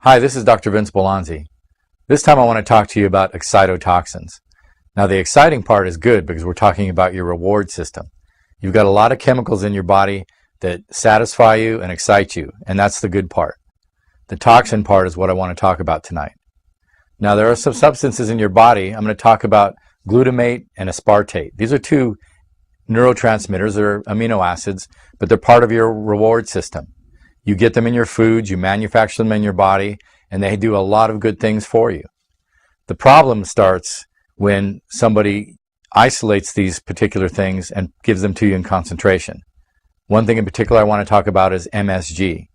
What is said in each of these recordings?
Hi, this is Dr. Vince Bolanzi. This time I want to talk to you about excitotoxins. Now the exciting part is good because we're talking about your reward system. You've got a lot of chemicals in your body that satisfy you and excite you, and that's the good part. The toxin part is what I want to talk about tonight. Now there are some substances in your body. I'm going to talk about glutamate and aspartate. These are two neurotransmitters. They're amino acids, but they're part of your reward system. You get them in your foods, you manufacture them in your body, and they do a lot of good things for you. The problem starts when somebody isolates these particular things and gives them to you in concentration. One thing in particular I want to talk about is MSG.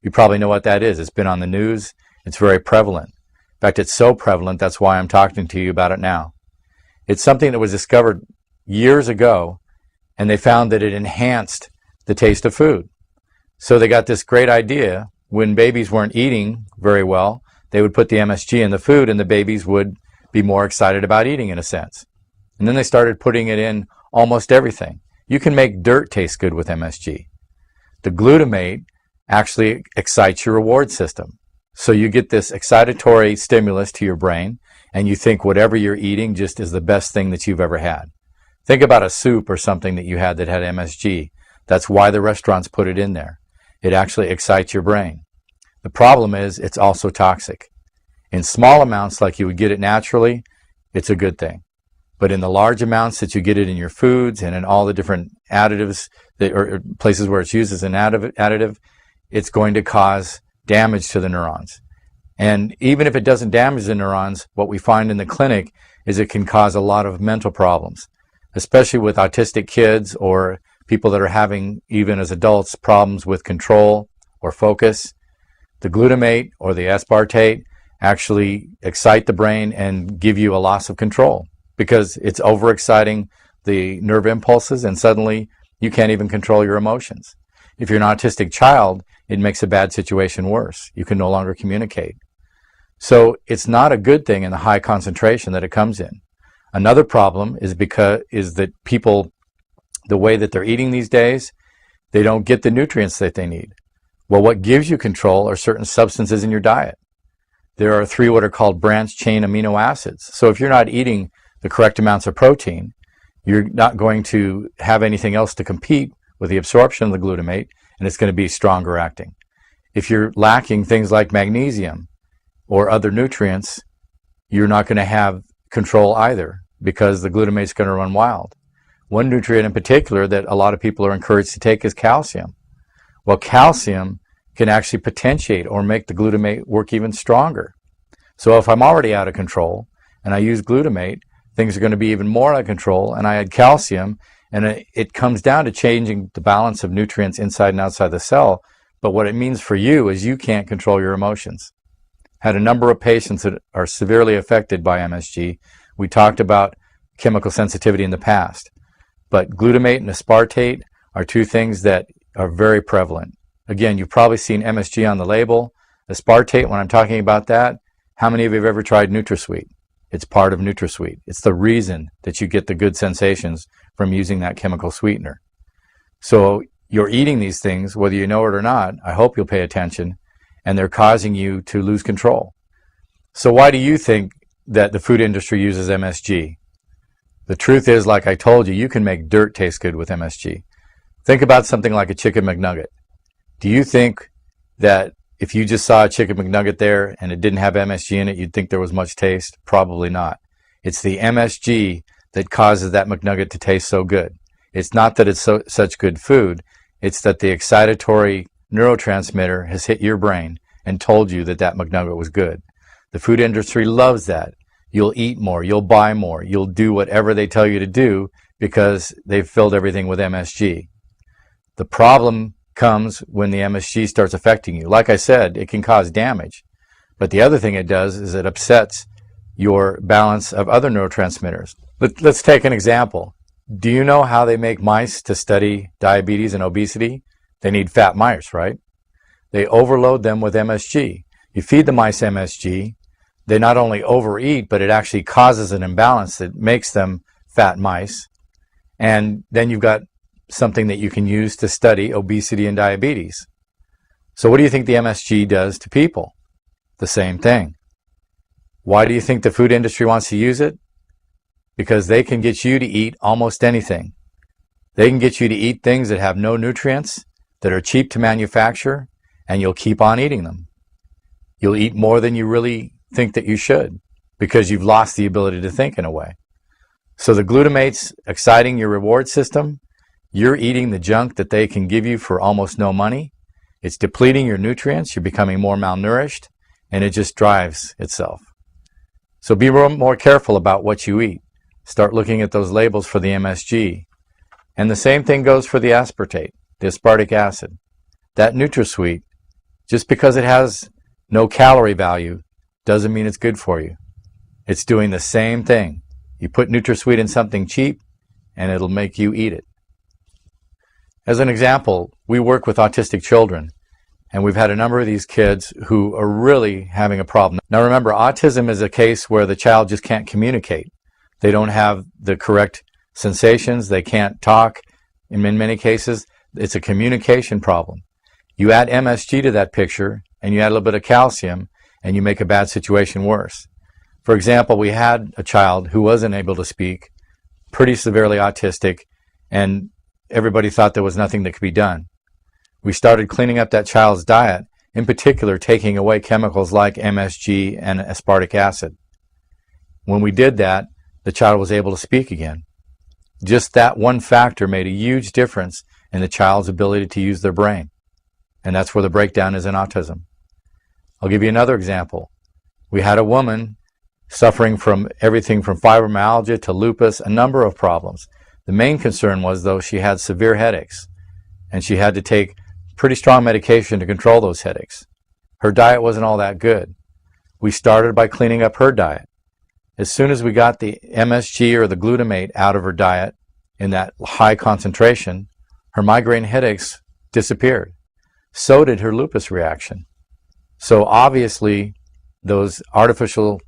You probably know what that is. It's been on the news. It's very prevalent. In fact, it's so prevalent, that's why I'm talking to you about it now. It's something that was discovered years ago, and they found that it enhanced the taste of food. So they got this great idea. When babies weren't eating very well, they would put the MSG in the food and the babies would be more excited about eating in a sense. And then they started putting it in almost everything. You can make dirt taste good with MSG. The glutamate actually excites your reward system. So you get this excitatory stimulus to your brain and you think whatever you're eating just is the best thing that you've ever had. Think about a soup or something that you had that had MSG. That's why the restaurants put it in there. It actually excites your brain. The problem is it's also toxic. In small amounts like you would get it naturally, it's a good thing. But in the large amounts that you get it in your foods and in all the different additives or places where it's used as an additive, it's going to cause damage to the neurons. And even if it doesn't damage the neurons, what we find in the clinic is it can cause a lot of mental problems, especially with autistic kids or people that are having, even as adults, problems with control or focus. The glutamate or the aspartate actually excite the brain and give you a loss of control because it's overexciting the nerve impulses and suddenly you can't even control your emotions. If you're an autistic child, it makes a bad situation worse. You can no longer communicate. So it's not a good thing in the high concentration that it comes in. Another problem is that people, the way that they're eating these days, they don't get the nutrients that they need. Well, what gives you control are certain substances in your diet. There are 3 what are called branched chain amino acids. So if you're not eating the correct amounts of protein, you're not going to have anything else to compete with the absorption of the glutamate, and it's going to be stronger acting. If you're lacking things like magnesium or other nutrients, you're not going to have control either because the glutamate's going to run wild. One nutrient in particular that a lot of people are encouraged to take is calcium. Well, calcium can actually potentiate or make the glutamate work even stronger. So if I'm already out of control and I use glutamate, things are going to be even more out of control, and I add calcium, and it comes down to changing the balance of nutrients inside and outside the cell. But what it means for you is you can't control your emotions. Had a number of patients that are severely affected by MSG. We talked about chemical sensitivity in the past. But glutamate and aspartate are 2 things that are very prevalent. Again, you've probably seen MSG on the label. Aspartate, when I'm talking about that, how many of you have ever tried NutraSweet? It's part of NutraSweet. It's the reason that you get the good sensations from using that chemical sweetener. So you're eating these things, whether you know it or not. I hope you'll pay attention, and they're causing you to lose control. So why do you think that the food industry uses MSG? The truth is, like I told you, you can make dirt taste good with MSG. Think about something like a chicken McNugget. Do you think that if you just saw a chicken McNugget there and it didn't have MSG in it, you'd think there was much taste? Probably not. It's the MSG that causes that McNugget to taste so good. It's not that it's such good food. It's that the excitatory neurotransmitter has hit your brain and told you that that McNugget was good. The food industry loves that. You'll eat more, you'll buy more, you'll do whatever they tell you to do because they've filled everything with MSG. The problem comes when the MSG starts affecting you. Like I said, it can cause damage. But the other thing it does is it upsets your balance of other neurotransmitters. Let's take an example. Do you know how they make mice to study diabetes and obesity? They need fat mice, right? They overload them with MSG. You feed the mice MSG, they not only overeat, but it actually causes an imbalance that makes them fat mice. And then you've got something that you can use to study obesity and diabetes. So what do you think the MSG does to people? the same thing. Why do you think the food industry wants to use it? Because they can get you to eat almost anything. They can get you to eat things that have no nutrients, that are cheap to manufacture, and you'll keep on eating them. You'll eat more than you really think that you should, because you've lost the ability to think in a way. So the glutamate's exciting your reward system. You're eating the junk that they can give you for almost no money. It's depleting your nutrients. You're becoming more malnourished, and it just drives itself. So be more careful about what you eat. Start looking at those labels for the MSG. And the same thing goes for the aspartate, the aspartic acid. That NutraSweet, just because it has no calorie value, doesn't mean it's good for you. It's doing the same thing. You put NutraSweet in something cheap, and it'll make you eat it. As an example, we work with autistic children, and we've had a number of these kids who are really having a problem. Now remember, autism is a case where the child just can't communicate. They don't have the correct sensations. They can't talk. In many cases, it's a communication problem. You add MSG to that picture, and you add a little bit of calcium, and you make a bad situation worse. For example, we had a child who wasn't able to speak, pretty severely autistic, and everybody thought there was nothing that could be done. We started cleaning up that child's diet, in particular taking away chemicals like MSG and aspartic acid. When we did that, the child was able to speak again. Just that one factor made a huge difference in the child's ability to use their brain. And that's where the breakdown is in autism. I'll give you another example. We had a woman suffering from everything from fibromyalgia to lupus, a number of problems. The main concern was, though, she had severe headaches, and she had to take pretty strong medication to control those headaches. Her diet wasn't all that good. We started by cleaning up her diet. As soon as we got the MSG or the glutamate out of her diet in that high concentration, her migraine headaches disappeared. So did her lupus reaction. So obviously, those artificial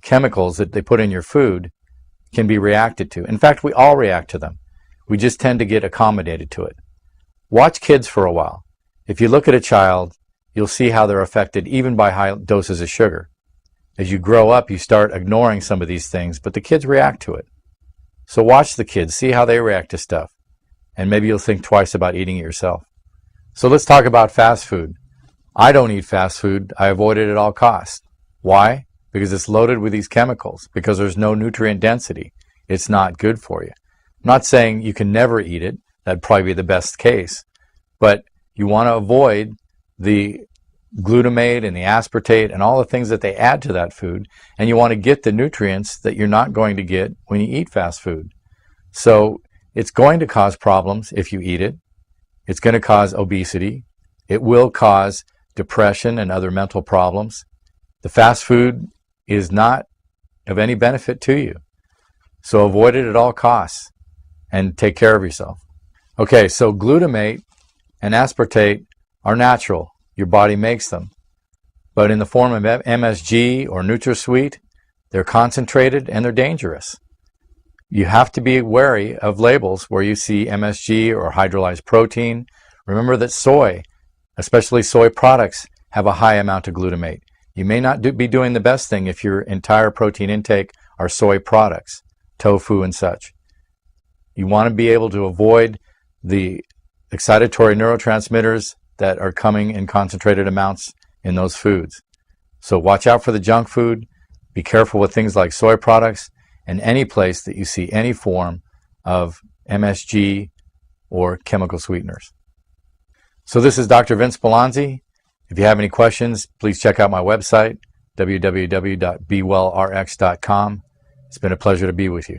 chemicals that they put in your food can be reacted to. In fact, we all react to them. We just tend to get accommodated to it. Watch kids for a while. If you look at a child, you'll see how they're affected even by high doses of sugar. As you grow up, you start ignoring some of these things, but the kids react to it. So watch the kids, see how they react to stuff, and maybe you'll think twice about eating it yourself. So let's talk about fast food. I don't eat fast food. I avoid it at all costs. Why? Because it's loaded with these chemicals, because there's no nutrient density. It's not good for you. I'm not saying you can never eat it. That'd probably be the best case. But you want to avoid the glutamate and the aspartate and all the things that they add to that food, and you want to get the nutrients that you're not going to get when you eat fast food. So it's going to cause problems if you eat it. It's going to cause obesity. It will cause depression and other mental problems. The fast food is not of any benefit to you. So avoid it at all costs and take care of yourself. Okay, so glutamate and aspartate are natural. Your body makes them. But in the form of MSG or NutraSweet, they're concentrated and they're dangerous. You have to be wary of labels where you see MSG or hydrolyzed protein. Remember that soy, especially soy products, have a high amount of glutamate. You may not be doing the best thing if your entire protein intake are soy products, tofu and such. You want to be able to avoid the excitatory neurotransmitters that are coming in concentrated amounts in those foods. So watch out for the junk food. Be careful with things like soy products and any place that you see any form of MSG or chemical sweeteners. So this is Dr. Vince Belanzi. If you have any questions, please check out my website, www.bewellrx.com. It's been a pleasure to be with you.